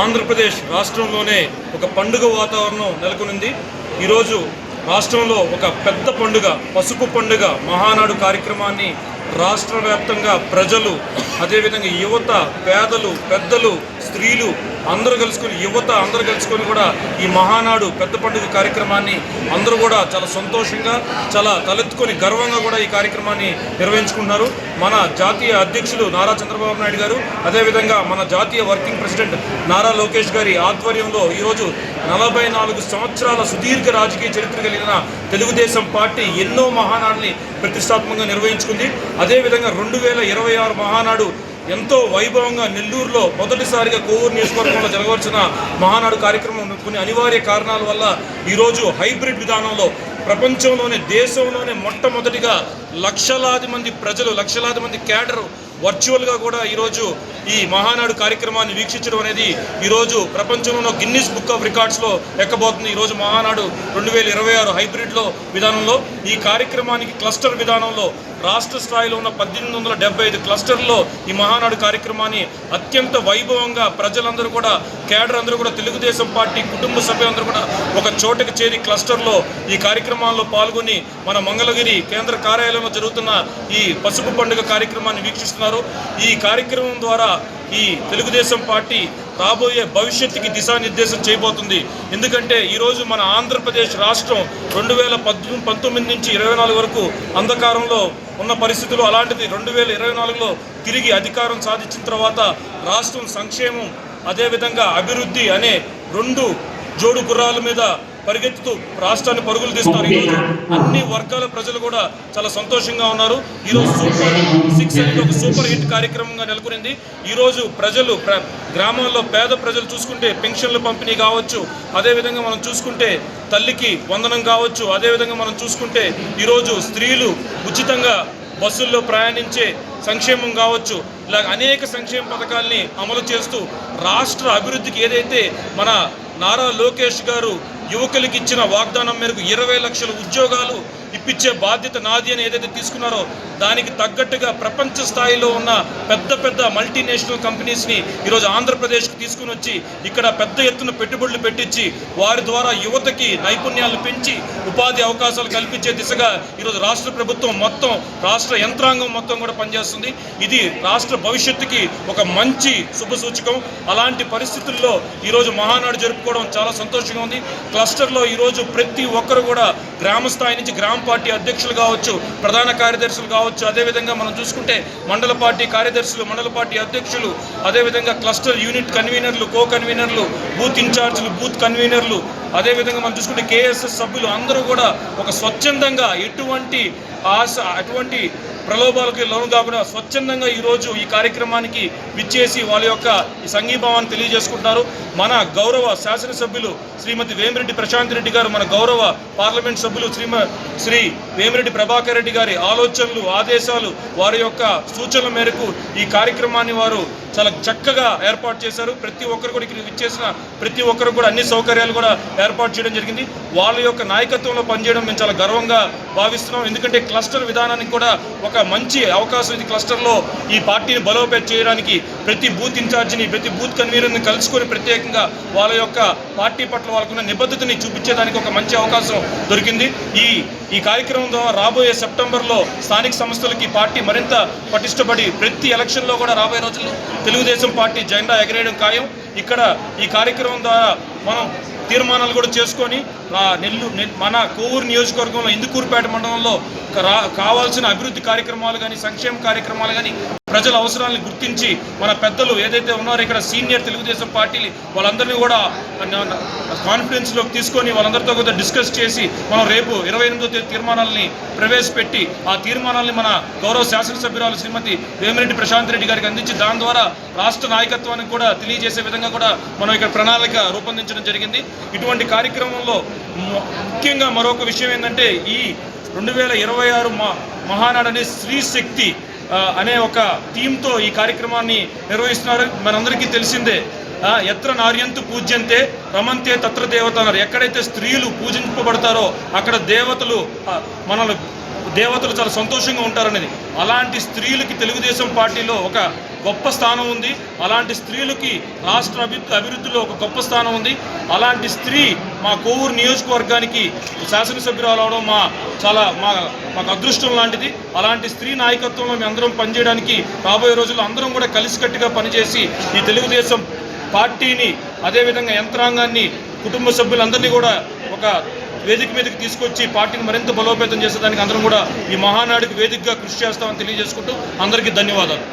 ఆంధ్రప్రదేశ్ రాష్ట్రంలోనే ఒక పండుగ వాతావరణం నెలకొనింది. ఈరోజు రాష్ట్రంలో ఒక పెద్ద పండుగ, పసుపు పండుగ మహానాడు కార్యక్రమాన్ని రాష్ట్ర వ్యాప్తంగా ప్రజలు, అదేవిధంగా యువత, పేదలు, పెద్దలు, స్త్రీలు అందరూ కలుసుకొని, యువత అందరూ కలుసుకొని కూడా ఈ మహానాడు పెద్ద పండుగ కార్యక్రమాన్ని అందరూ కూడా చాలా సంతోషంగా, చాలా తలెత్తుకొని గర్వంగా కూడా ఈ కార్యక్రమాన్ని నిర్వహించుకుంటున్నారు. మన జాతీయ అధ్యక్షులు నారా చంద్రబాబు నాయుడు గారు, అదేవిధంగా మన జాతీయ వర్కింగ్ ప్రెసిడెంట్ నారా లోకేష్ గారి ఆధ్వర్యంలో ఈరోజు 44 సంవత్సరాల సుదీర్ఘ రాజకీయ చరిత్ర కలిగిన తెలుగుదేశం పార్టీ ఎన్నో మహానాడుని ప్రతిష్టాత్మకంగా నిర్వహించుకుంది. అదేవిధంగా 2026 మహానాడు ఎంతో వైభవంగా నెల్లూరులో మొదటిసారిగా కోవూరు నియోజకవర్గంలో జరగవలసిన మహానాడు కార్యక్రమం కొన్ని అనివార్య కారణాల వల్ల ఈరోజు హైబ్రిడ్ విధానంలో ప్రపంచంలోనే, దేశంలోనే మొట్టమొదటిగా లక్షలాది మంది ప్రజలు, లక్షలాది మంది క్యాడరు వర్చువల్గా కూడా ఈరోజు ఈ మహానాడు కార్యక్రమాన్ని వీక్షించడం అనేది ఈరోజు ప్రపంచంలో గిన్నిస్ బుక్ ఆఫ్ రికార్డ్స్లో ఎక్కబోతుంది. ఈరోజు మహానాడు 2026 హైబ్రిడ్లో విధానంలో ఈ కార్యక్రమానికి క్లస్టర్ విధానంలో రాష్ట్ర స్థాయిలో ఉన్న 1875 క్లస్టర్లో ఈ మహానాడు కార్యక్రమాన్ని అత్యంత వైభవంగా ప్రజలందరూ కూడా, క్యాడర్ అందరూ కూడా, తెలుగుదేశం పార్టీ కుటుంబ సభ్యులందరూ కూడా ఒక చోటకి చేరి క్లస్టర్లో ఈ కార్యక్రమాల్లో పాల్గొని మన మంగళగిరి కేంద్ర కార్యాలయంలో జరుగుతున్న ఈ పసుపు పండుగ కార్యక్రమాన్ని వీక్షిస్తున్నారు. ఈ కార్యక్రమం ద్వారా ఈ తెలుగుదేశం పార్టీ రాబోయే భవిష్యత్తుకి దిశానిర్దేశం చేయబోతుంది. ఎందుకంటే ఈరోజు మన ఆంధ్రప్రదేశ్ రాష్ట్రం 2019 నుంచి 24 వరకు అంధకారంలో ఉన్న పరిస్థితులు, అలాంటిది 2024లో తిరిగి అధికారం సాధించిన తర్వాత రాష్ట్రం సంక్షేమం, అదేవిధంగా అభివృద్ధి అనే 2 జోడు గుర్రాల మీద పరిగెత్తుతూ రాష్ట్రాన్ని పరుగులు తీస్తున్నారు. ఈరోజు అన్ని వర్గాల ప్రజలు కూడా చాలా సంతోషంగా ఉన్నారు. ఈరోజు సూపర్ 6 అనేది ఒక సూపర్ హిట్ కార్యక్రమంగా నెలకొనింది. ఈరోజు ప్రజలు, గ్రామాల్లో పేద ప్రజలు చూసుకుంటే పెన్షన్ల పంపిణీ కావచ్చు, అదేవిధంగా మనం చూసుకుంటే తల్లికి వందనం కావచ్చు, అదేవిధంగా మనం చూసుకుంటే ఈరోజు స్త్రీలు ఉచితంగా బస్సుల్లో ప్రయాణించే సంక్షేమం కావచ్చు, ఇలా అనేక సంక్షేమ పథకాల్ని అమలు చేస్తూ రాష్ట్ర అభివృద్ధికి ఏదైతే మన నారా లోకేష్ గారు యువకులకి ఇచ్చిన వాగ్దానం మేరకు 20 లక్షల ఉద్యోగాలు ఇప్పించే బాధ్యత నాది అని ఏదైతే తీసుకున్నారో దానికి తగ్గట్టుగా ప్రపంచ స్థాయిలో ఉన్న పెద్ద పెద్ద మల్టీనేషనల్ కంపెనీస్ని ఈరోజు ఆంధ్రప్రదేశ్కి తీసుకుని వచ్చి ఇక్కడ పెద్ద ఎత్తున పెట్టుబడులు పెట్టించి వారి ద్వారా యువతకి నైపుణ్యాలు పెంచి ఉపాధి అవకాశాలు కల్పించే దిశగా ఈరోజు రాష్ట్ర ప్రభుత్వం మొత్తం, రాష్ట్ర యంత్రాంగం మొత్తం కూడా పనిచేస్తుంది. ఇది రాష్ట్ర భవిష్యత్తుకి ఒక మంచి శుభసూచకం. అలాంటి పరిస్థితుల్లో ఈరోజు మహానాడు జరుపుకోవడం చాలా సంతోషంగా ఉంది. క్లస్టర్లో ఈరోజు ప్రతి ఒక్కరు కూడా గ్రామ స్థాయి నుంచి గ్రామ పార్టీ అధ్యక్షులు కావచ్చు, ప్రధాన కార్యదర్శులు కావచ్చు, అదేవిధంగా మనం చూసుకుంటే మండల పార్టీ కార్యదర్శులు, మండల పార్టీ అధ్యక్షులు, అదేవిధంగా క్లస్టర్ యూనిట్ కన్వీనర్లు, కో కన్వీనర్లు, బూత్ ఇన్ఛార్జీలు, బూత్ కన్వీనర్లు, అదేవిధంగా మనం చూసుకుంటే కేఎస్ఎస్ సభ్యులు అందరూ కూడా ఒక స్వచ్ఛందంగా ఎటువంటి అటువంటి ప్రలోభాలకి లోను కాకుండా స్వచ్ఛందంగా ఈరోజు ఈ కార్యక్రమానికి విచ్చేసి వాళ్ళ యొక్క ఈ సంఘీభావాన్ని తెలియజేసుకుంటున్నారు. మన గౌరవ శాసనసభ్యులు శ్రీమతి వేమిరెడ్డి ప్రశాంత్ రెడ్డి గారు, మన గౌరవ పార్లమెంట్ సభ్యులు శ్రీ వేమిరెడ్డి ప్రభాకర్ రెడ్డి గారి ఆలోచనలు, ఆదేశాలు, వారి యొక్క సూచనల మేరకు ఈ కార్యక్రమాన్ని వారు చాలా చక్కగా ఏర్పాటు చేశారు. ప్రతి ఒక్కరు కూడా ఇక్కడ విచ్చేసిన ప్రతి ఒక్కరు కూడా అన్ని సౌకర్యాలు కూడా ఏర్పాటు చేయడం జరిగింది. వాళ్ళ యొక్క నాయకత్వంలో పనిచేయడం మేము చాలా గర్వంగా భావిస్తున్నాం. ఎందుకంటే క్లస్టర్ విధానానికి కూడా ఒక మంచి అవకాశం ఇది. క్లస్టర్లో ఈ పార్టీని బలోపేతం చేయడానికి ప్రతి బూత్ ఇన్ఛార్జిని, ప్రతి బూత్ కన్వీనర్ని కలుసుకొని ప్రత్యేకంగా వాళ్ళ యొక్క పార్టీ పట్ల వాళ్ళకున్న నిబద్ధతని చూపించేదానికి ఒక మంచి అవకాశం దొరికింది. ఈ కార్యక్రమం ద్వారా రాబోయే సెప్టెంబర్లో స్థానిక సంస్థలకి పార్టీ మరింత పటిష్టపడి ప్రతి ఎలక్షన్లో కూడా రాబోయే రోజుల్లో తెలుగుదేశం పార్టీ జెండా ఎగరేయడం ఖాయం. ఇక్కడ ఈ కార్యక్రమం ద్వారా మనం తీర్మానాలు కూడా చేసుకొని మన కోవూరు నియోజకవర్గంలో ఇందుకూరుపేట మండలంలో కావాల్సిన అభివృద్ధి కార్యక్రమాలు కానీ, సంక్షేమ కార్యక్రమాలు కానీ, ప్రజల అవసరాలను గుర్తించి మన పెద్దలు ఏదైతే ఉన్నారో ఇక్కడ సీనియర్ తెలుగుదేశం పార్టీలు వాళ్ళందరినీ కూడా కాన్ఫిడెన్స్లోకి తీసుకొని వాళ్ళందరితో కూడా డిస్కస్ చేసి మనం రేపు 28వ తేదీ తీర్మానాలని ప్రవేశపెట్టి ఆ తీర్మానాలని మన గౌరవ శాసనసభ్యురాలు శ్రీమతి వేమిరెడ్డి ప్రశాంత్ రెడ్డి గారికి అందించి దాని ద్వారా రాష్ట్ర నాయకత్వానికి కూడా తెలియజేసే విధంగా కూడా మనం ఇక్కడ ప్రణాళిక రూపొందించడం జరిగింది. ఇటువంటి కార్యక్రమంలో ముఖ్యంగా మరొక విషయం ఏంటంటే ఈ 2026 మహానాడు అనే స్త్రీ శక్తి అనే ఒక థీమ్తో ఈ కార్యక్రమాన్ని నిర్వహిస్తున్నారు. మనందరికీ తెలిసిందే, ఎత్ర నార్యంతు పూజ్యంతే రమంతే తత్ర దేవత అన్నారు. ఎక్కడైతే స్త్రీలు పూజింపబడతారో అక్కడ దేవతలు చాలా సంతోషంగా ఉంటారనేది. అలాంటి స్త్రీలకి తెలుగుదేశం పార్టీలో ఒక గొప్ప స్థానం ఉంది. అలాంటి స్త్రీలకి రాష్ట్ర అభివృద్ధిలో ఒక గొప్ప స్థానం ఉంది. అలాంటి స్త్రీ మా కోవూరు నియోజకవర్గానికి శాసనసభ్యురాలు అవడం మాకు అదృష్టం లాంటిది. అలాంటి స్త్రీ నాయకత్వంలో మేము అందరం పనిచేయడానికి రాబోయే రోజుల్లో అందరం కూడా కలిసికట్టుగా పనిచేసి ఈ తెలుగుదేశం పార్టీని, అదేవిధంగా యంత్రాంగాన్ని, కుటుంబ సభ్యులందరినీ కూడా ఒక వేదిక మీదకి తీసుకొచ్చి పార్టీని మరింత బలోపేతం చేసేదానికి అందరం కూడా ఈ మహానాడుకి వేదికగా కృషి చేస్తామని తెలియజేసుకుంటూ అందరికీ ధన్యవాదాలు.